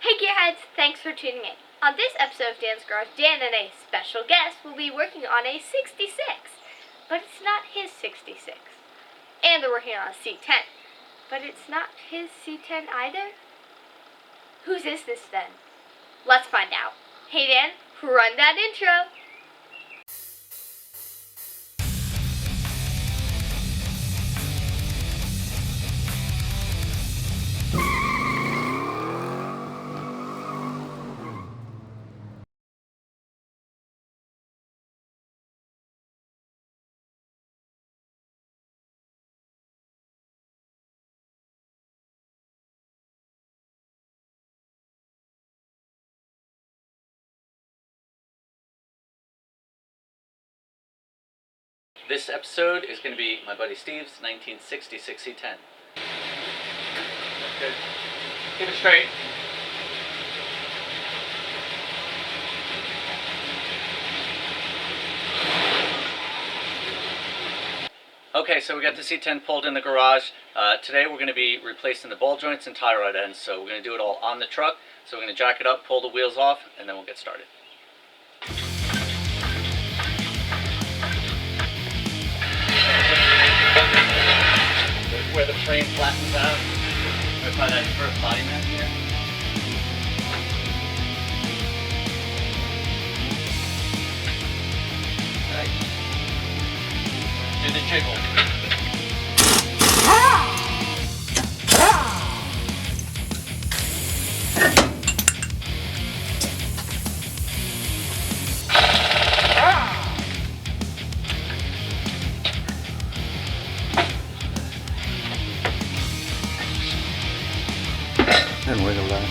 Hey Gearheads, thanks for tuning in. On this episode of Dan's Garage, Dan and a special guest will be working on a 66, but it's not his 66. And they're working on a C10, but it's not his C10 either. Whose is this then? Let's find out. Hey Dan, run that intro. This episode is going to be my buddy Steve's 1966 C10. Good. Keep it straight. Okay, so we got the C10 pulled in the garage. Today we're going to be replacing the ball joints and tie rod ends. So we're going to do it all on the truck. So we're going to jack it up, pull the wheels off, and then we'll get started. Where the frame flattens out, right by that first body mat here. Right. Do the jiggle. And wiggle that.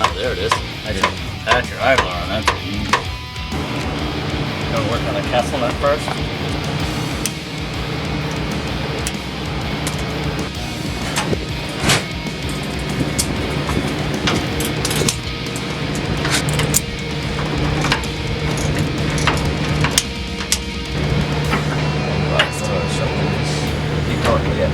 Oh, there it is. I didn't patch your eyeball on that. Gonna work on the castle nut first.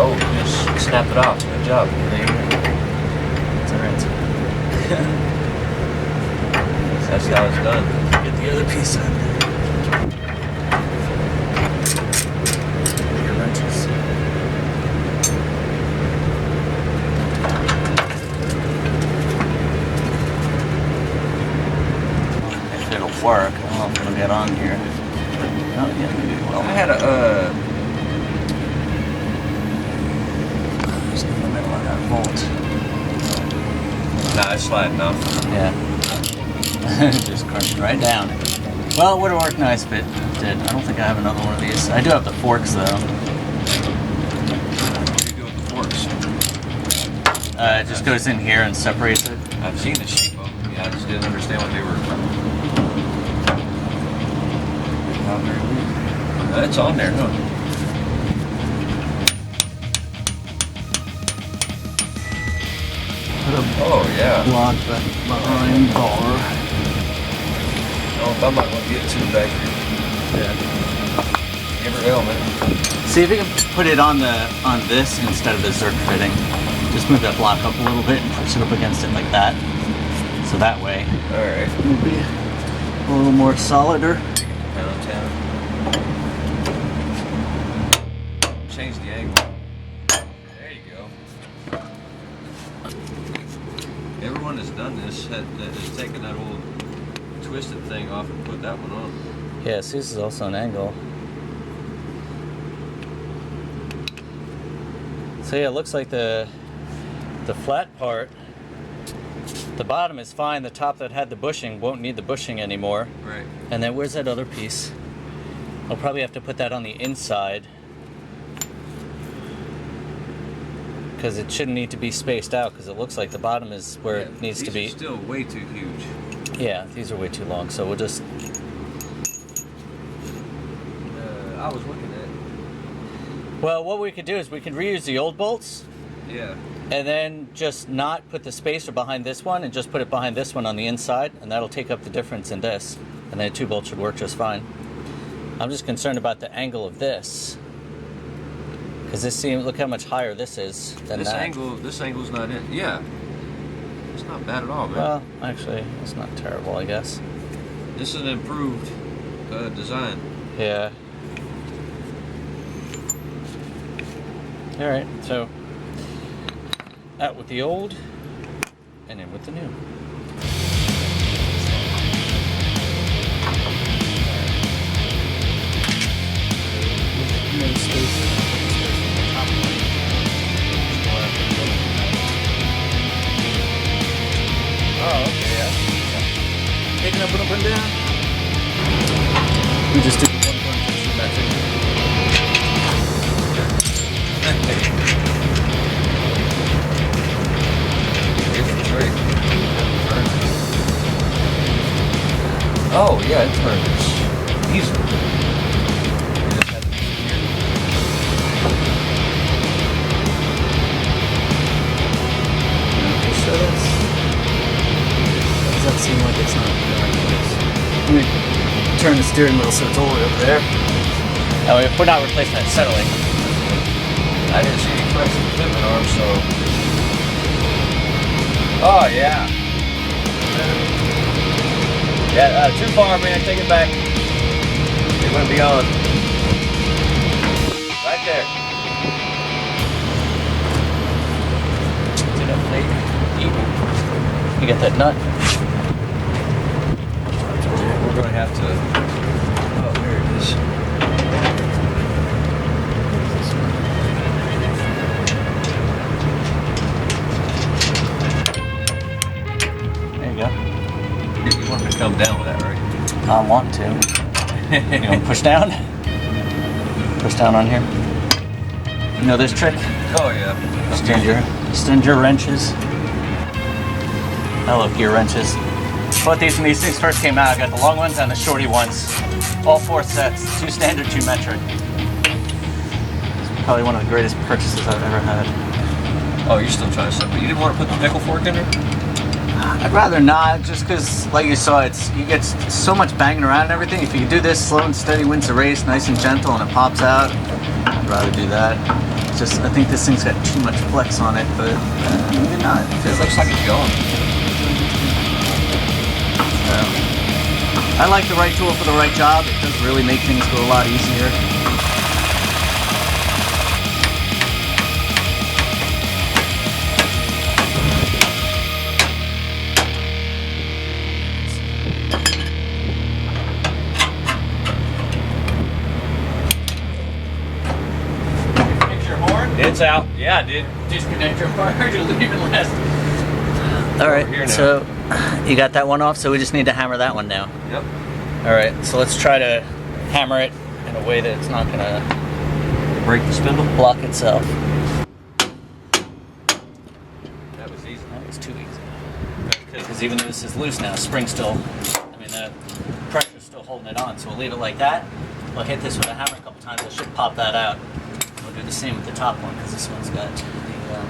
Oh, you just snap it off. Good job. There you go. That's alright. That's how it's done. Get the other piece on there. Your wrenches. If it'll work, I don't know if it'll get on here. Oh, yeah, maybe it will. I had a, in the middle of that bolt. Nah, it's sliding off. Yeah. Just crushed right down. Well, it would have worked nice, but it did. I don't think I have another one of these. I do have the forks, though. What do you do with the forks? It just goes in here and separates it. I've seen the shape of them. Yeah, I just didn't understand what they were. Not very weird. It's on there, huh? Oh, yeah. Block behind bar. Oh, I might want to get two back here. Yeah. Give her helmet. See if you can put it on this instead of the Zerk fitting. Just move that block up a little bit and push it up against it like that. So that way, alright, it'll be a little more solider. Change the angle. There you go. Everyone that's done this has taken that old twisted thing off and put that one on. Yeah, see, this is also an angle. So yeah, it looks like the flat part, the bottom is fine. The top that had the bushing won't need the bushing anymore. Right. And then where's that other piece? I'll probably have to put that on the inside, because it shouldn't need to be spaced out, because it looks like the bottom is where it needs to be. These are still way too huge. Yeah, these are way too long, so we'll just... I was looking at... Well, what we could do is we could reuse the old bolts. Yeah. And then just not put the spacer behind this one and just put it behind this one on the inside, and that'll take up the difference in this. And then 2 bolts should work just fine. I'm just concerned about the angle of this, Because this seems, look how much higher this is than This that. angle's not in. Yeah. It's not bad at all, man. Well, actually, it's not terrible, I guess. This is an improved design. Yeah. All right, so out with the old and in with the new. No space. Oh, okay, yeah. Taking up and down. We just do one point symmetric. It's great. Oh yeah, it turns easily. So that's, does that seem like it's not in the right place? Let me turn the steering wheel so it's all the way over there. Oh, if we're not replacing that settling. I didn't see any cracks in the pivot arm, so. Oh yeah. Yeah, too far, man. Take it back. It went beyond. Right there. Get up late. You get that nut? We're gonna have to. Oh, there it is. There you go. You want me to come down with that, right? I'm wanting to. You want to push down? Push down on here. You know this trick? Oh yeah. Extend your wrenches. Hello, gear wrenches. Bought these when these things first came out. I got the long ones and the shorty ones. All 4 sets. 2 standard, 2 metric. It's probably one of the greatest purchases I've ever had. Oh, you're still trying to set, but you didn't want to put the nickel fork in there? I'd rather not, just because, like you saw, you get so much banging around and everything. If you do this slow and steady, wins the race, nice and gentle, and it pops out, I'd rather do that. It's just, I think this thing's got too much flex on it, but maybe not. It looks like it's going. I like the right tool for the right job. It does really make things go a lot easier. It's out. Yeah, dude. Disconnect your part or leave it last. All Here right, now. so you got that one off, so we just need to hammer that one now. Yep. All right, so let's try to hammer it in a way that it's not gonna Break the spindle. block itself. That was easy. That was too easy. Because even though this is loose now, spring's still, I mean, the pressure's still holding it on. So we'll leave it like that. We'll hit this with a hammer a couple times. It should pop that out. We'll do the same with the top one because this one's got the.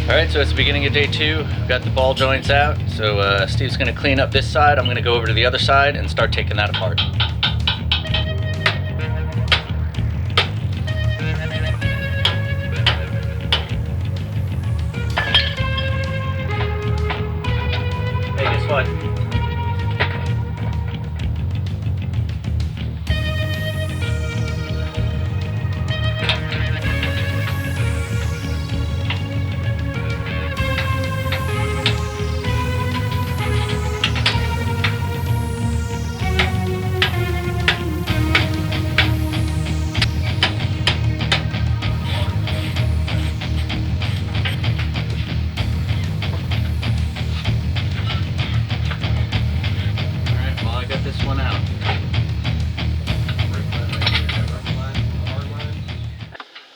Alright, so it's the beginning of day 2. We've got the ball joints out. So Steve's going to clean up this side. I'm going to go over to the other side and start taking that apart. butt.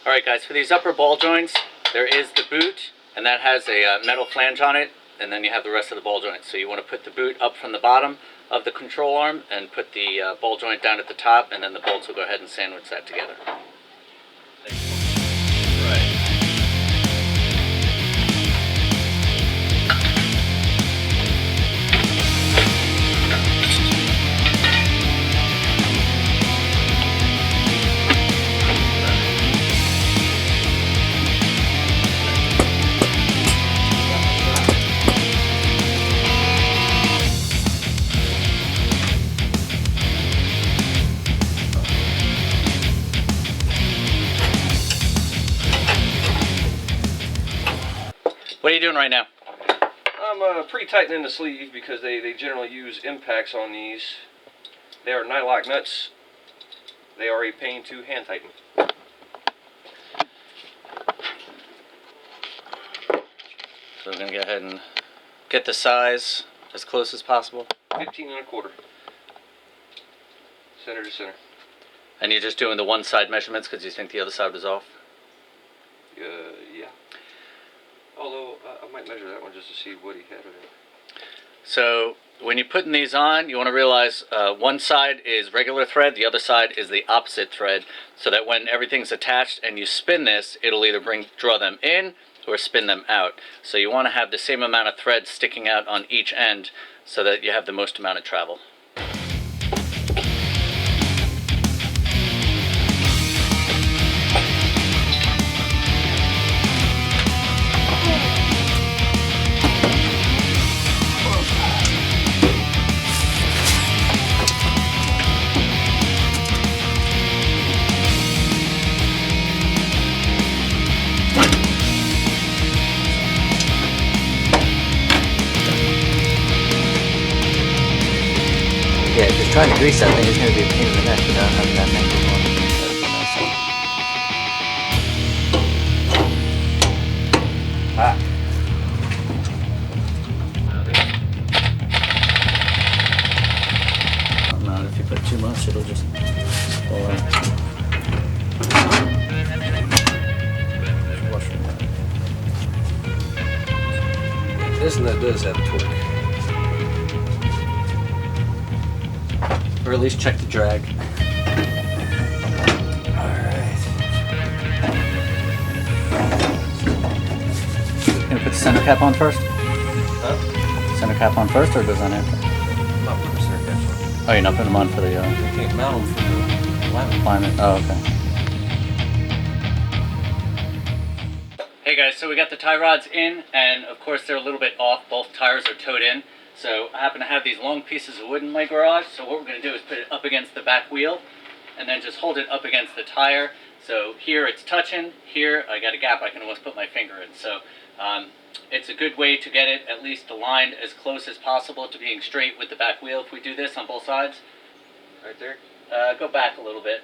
Alright guys, for these upper ball joints, there is the boot, and that has a metal flange on it, and then you have the rest of the ball joints. So you want to put the boot up from the bottom of the control arm, and put the ball joint down at the top, and then the bolts will go ahead and sandwich that together. Right. What are you doing right now? I'm pre-tightening the sleeve because they generally use impacts on these. They are nylock nuts. They are a pain to hand tighten. So we're going to go ahead and get the size as close as possible. 15 1/4. Center to center. And you're just doing the one side measurements because you think the other side was off? Yeah. Although, I might measure that one just to see what he had of it. So, when you're putting these on, you want to realize one side is regular thread, the other side is the opposite thread, so that when everything's attached and you spin this, it'll either draw them in or spin them out. So you want to have the same amount of thread sticking out on each end so that you have the most amount of travel. Yeah, just trying to grease that thing is going to be a pain in the neck without having that angle on. Not if you put too much, it'll just fall out. This and that does have torque. Or at least check the drag. Alright. Gonna put the center cap on first? Huh? Center cap on first or goes on after? I'm not putting the center caps on. Oh, you're not putting them on for the I can't mount them for the alignment. alignment? Oh, okay. Hey guys, so we got the tie rods in, and of course they're a little bit off. Both tires are towed in. So I happen to have these long pieces of wood in my garage, so what we're going to do is put it up against the back wheel and then just hold it up against the tire. So here it's touching, here I got a gap I can almost put my finger in. So it's a good way to get it at least aligned as close as possible to being straight with the back wheel if we do this on both sides. Right there? Go back a little bit.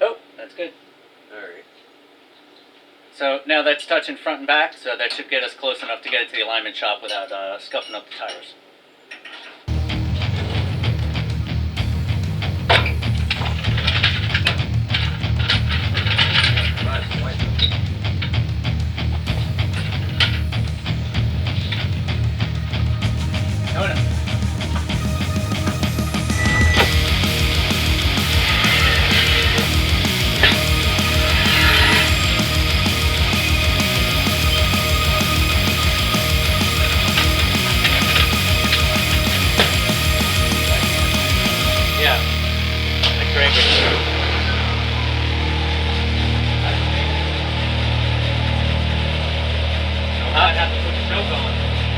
Oh, that's good. Alright. So now that's touching front and back, so that should get us close enough to get it to the alignment shop without scuffing up the tires.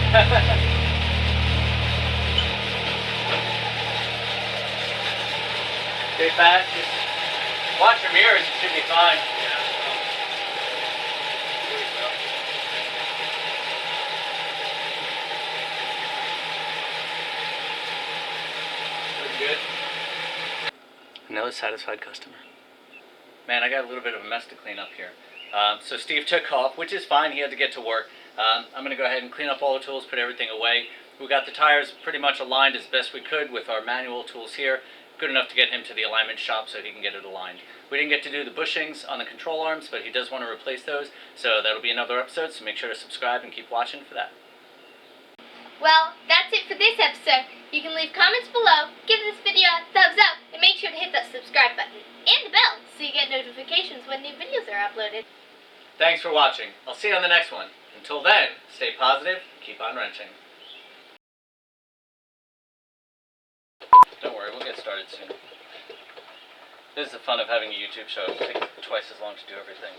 Stay fast. Just watch your mirrors. You should be fine. Good. Another satisfied customer. Man, I got a little bit of a mess to clean up here. So Steve took off, which is fine. He had to get to work. I'm going to go ahead and clean up all the tools, put everything away. We got the tires pretty much aligned as best we could with our manual tools here. Good enough to get him to the alignment shop so he can get it aligned. We didn't get to do the bushings on the control arms, but he does want to replace those. So that'll be another episode, so make sure to subscribe and keep watching for that. Well, that's it for this episode. You can leave comments below, give this video a thumbs up, and make sure to hit that subscribe button and the bell so you get notifications when new videos are uploaded. Thanks for watching. I'll see you on the next one. Until then, stay positive, keep on wrenching. Don't worry, we'll get started soon. This is the fun of having a YouTube show. It takes twice as long to do everything.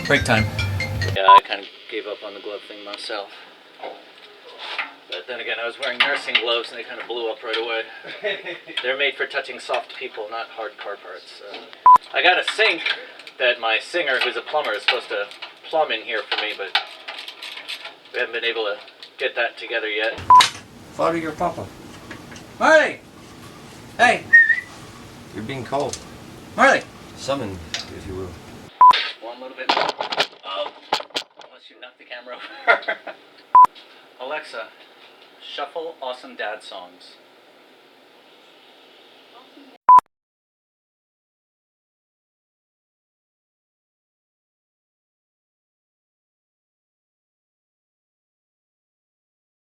Break time. Yeah, I kind of gave up on the glove thing myself. But then again, I was wearing nursing gloves and they kind of blew up right away. They're made for touching soft people, not hard car parts. I got a sink that my singer, who's a plumber, is supposed to plumb in here for me, but we haven't been able to get that together yet. Follow your papa. Marley! Hey! You're being called. Marley! Summoned, if you will. One little bit more. Oh, unless you knock the camera over. Alexa, shuffle awesome dad songs.